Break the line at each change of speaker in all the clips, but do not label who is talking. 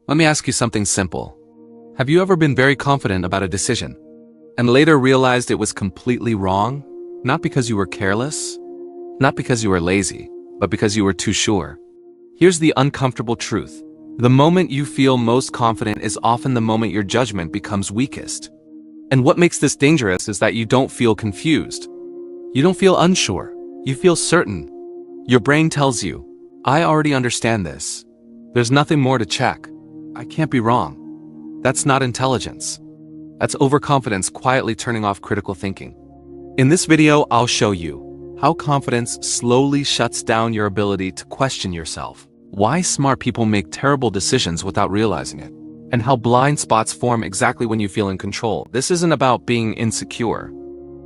Let me ask you something simple. Have you ever been very confident about a decision and later realized it was completely wrong? Not because you were careless, not because you were lazy, but because you were too sure. Here's the uncomfortable truth. The moment you feel most confident is often the moment your judgment becomes weakest. And what makes this dangerous is that you don't feel confused. You don't feel unsure. You feel certain. Your brain tells you, I already understand this. There's nothing more to check. I can't be wrong. That's not intelligence. That's overconfidence quietly turning off critical thinking. In this video, I'll show you how confidence slowly shuts down your ability to question yourself, why smart people make terrible decisions without realizing it, and how blind spots form exactly when you feel in control. This isn't about being insecure.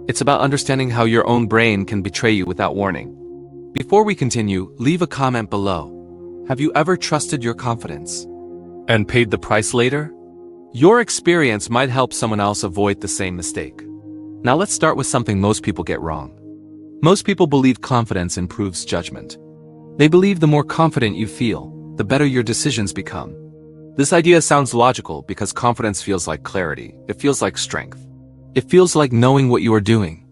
It's about understanding how your own brain can betray you without warning. Before we continue, leave a comment below. Have you ever trusted your confidence and paid the price later? Your experience might help someone else avoid the same mistake. Now let's start with something most people get wrong. Most people believe confidence improves judgment. They believe the more confident you feel, the better your decisions become. This idea sounds logical because confidence feels like clarity. It feels like strength. It feels like knowing what you are doing.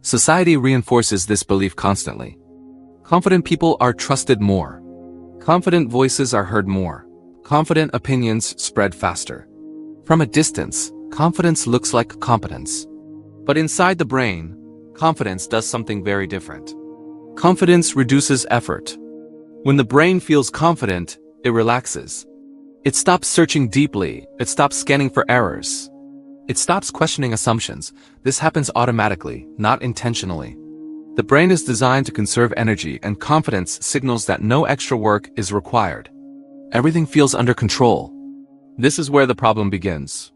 Society reinforces this belief constantly. Confident people are trusted more. Confident voices are heard more. Confident opinions spread faster. From a distance, confidence looks like competence. But inside the brain, confidence does something very different. Confidence reduces effort. When the brain feels confident, it relaxes. It stops searching deeply. It stops scanning for errors. It stops questioning assumptions. This happens automatically, not intentionally. The brain is designed to conserve energy, and confidence signals that no extra work is required. Everything feels under control. This is where the problem begins.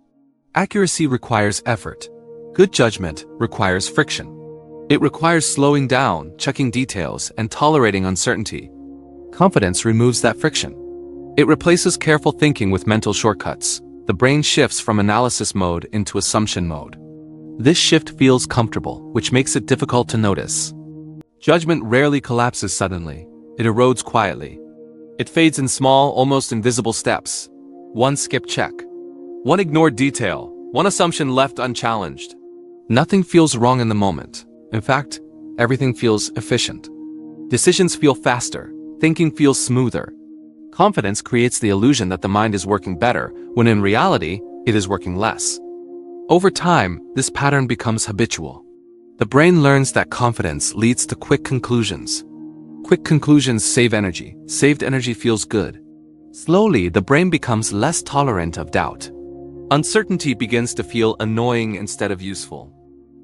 Accuracy requires effort. Good judgment requires friction. It requires slowing down, checking details, and tolerating uncertainty. Confidence removes that friction. It replaces careful thinking with mental shortcuts. The brain shifts from analysis mode into assumption mode. This shift feels comfortable, which makes it difficult to notice. Judgment rarely collapses suddenly. It erodes quietly. It fades in small, almost invisible steps. One skip check. One ignored detail. One assumption left unchallenged. Nothing feels wrong in the moment. In fact, everything feels efficient. Decisions feel faster. Thinking feels smoother. Confidence creates the illusion that the mind is working better, when in reality, it is working less. Over time, this pattern becomes habitual. The brain learns that confidence leads to quick conclusions. Quick conclusions save energy. Saved energy feels good. Slowly, the brain becomes less tolerant of doubt. Uncertainty begins to feel annoying instead of useful.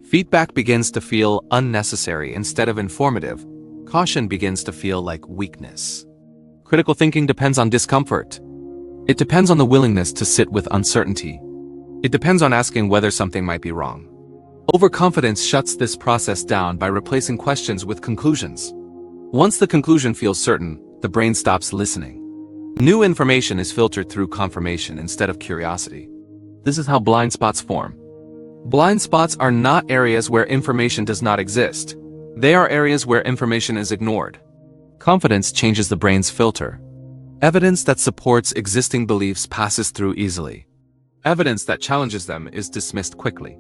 Feedback begins to feel unnecessary instead of informative. Caution begins to feel like weakness. Critical thinking depends on discomfort. It depends on the willingness to sit with uncertainty. It depends on asking whether something might be wrong. Overconfidence shuts this process down by replacing questions with conclusions. Once the conclusion feels certain, the brain stops listening. New information is filtered through confirmation instead of curiosity. This is how blind spots form. Blind spots are not areas where information does not exist. They are areas where information is ignored. Confidence changes the brain's filter. Evidence that supports existing beliefs passes through easily. Evidence that challenges them is dismissed quickly.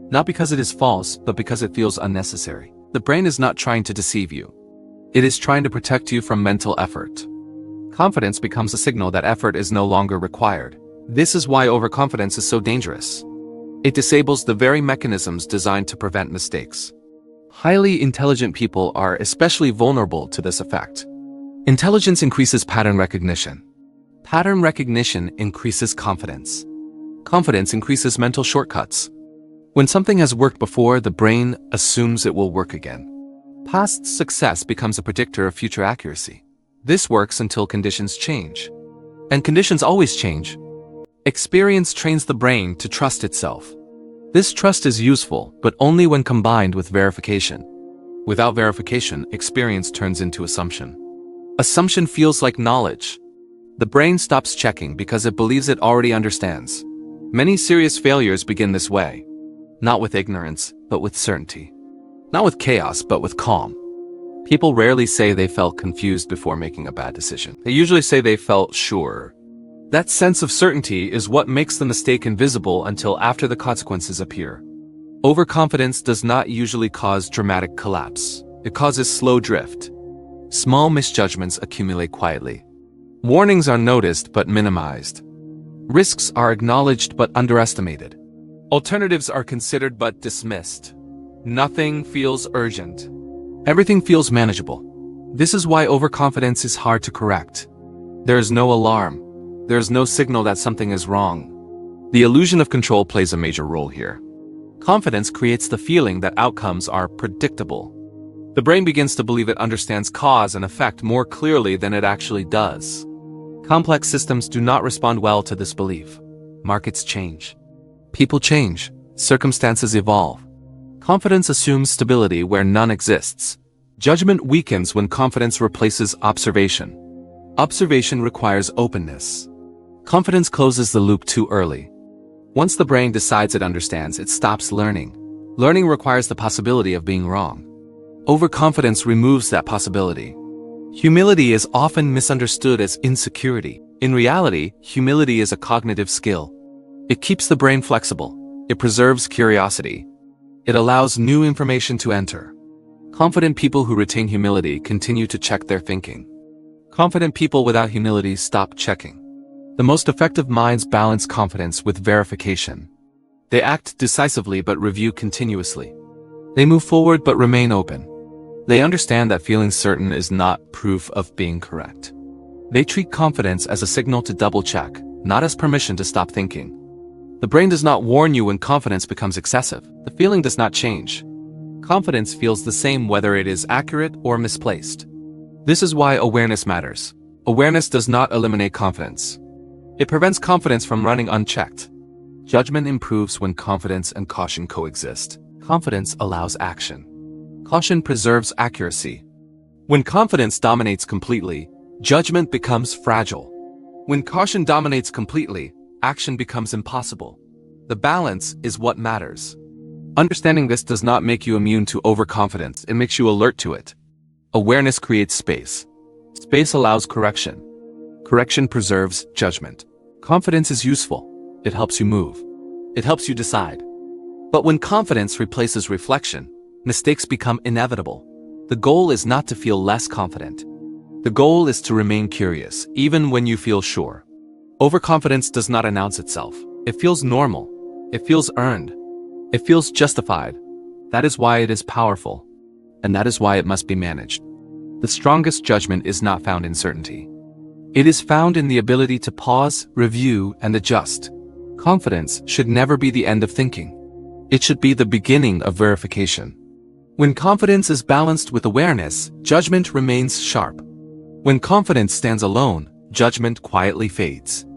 Not because it is false, but because it feels unnecessary. The brain is not trying to deceive you. It is trying to protect you from mental effort. Confidence becomes a signal that effort is no longer required. This is why overconfidence is so dangerous. It disables the very mechanisms designed to prevent mistakes. Highly intelligent people are especially vulnerable to this effect. Intelligence increases pattern recognition. Pattern recognition increases confidence. Confidence increases mental shortcuts. When something has worked before, the brain assumes it will work again. Past success becomes a predictor of future accuracy. This works until conditions change. And conditions always change. Experience trains the brain to trust itself. This trust is useful, but only when combined with verification. Without verification, experience turns into assumption. Assumption feels like knowledge. The brain stops checking because it believes it already understands. Many serious failures begin this way. Not with ignorance, but with certainty. Not with chaos, but with calm. People rarely say they felt confused before making a bad decision. They usually say they felt sure. That sense of certainty is what makes the mistake invisible until after the consequences appear. Overconfidence does not usually cause dramatic collapse. It causes slow drift. Small misjudgments accumulate quietly. Warnings are noticed but minimized. Risks are acknowledged but underestimated. Alternatives are considered but dismissed. Nothing feels urgent. Everything feels manageable. This is why overconfidence is hard to correct. There is no alarm. There is no signal that something is wrong. The illusion of control plays a major role here. Confidence creates the feeling that outcomes are predictable. The brain begins to believe it understands cause and effect more clearly than it actually does. Complex systems do not respond well to this belief. Markets change. People change. Circumstances evolve. Confidence assumes stability where none exists. Judgment weakens when confidence replaces observation. Observation requires openness. Confidence closes the loop too early. Once the brain decides it understands, it stops learning. Learning requires the possibility of being wrong. Overconfidence removes that possibility. Humility is often misunderstood as insecurity. In reality, humility is a cognitive skill. It keeps the brain flexible. It preserves curiosity. It allows new information to enter. Confident people who retain humility continue to check their thinking. Confident people without humility stop checking. The most effective minds balance confidence with verification. They act decisively but review continuously. They move forward but remain open. They understand that feeling certain is not proof of being correct. They treat confidence as a signal to double-check, not as permission to stop thinking. The brain does not warn you when confidence becomes excessive. The feeling does not change. Confidence feels the same whether it is accurate or misplaced. This is why awareness matters. Awareness does not eliminate confidence. It prevents confidence from running unchecked. Judgment improves when confidence and caution coexist. Confidence allows action. Caution preserves accuracy. When confidence dominates completely, judgment becomes fragile. When caution dominates completely, action becomes impossible. The balance is what matters. Understanding this does not make you immune to overconfidence, it makes you alert to it. Awareness creates space. Space allows correction. Correction preserves judgment. Confidence is useful. It helps you move. It helps you decide. But when confidence replaces reflection, mistakes become inevitable. The goal is not to feel less confident. The goal is to remain curious, even when you feel sure. Overconfidence does not announce itself. It feels normal. It feels earned. It feels justified. That is why it is powerful. And that is why it must be managed. The strongest judgment is not found in certainty. It is found in the ability to pause, review, and adjust. Confidence should never be the end of thinking. It should be the beginning of verification. When confidence is balanced with awareness, judgment remains sharp. When confidence stands alone, judgment quietly fades.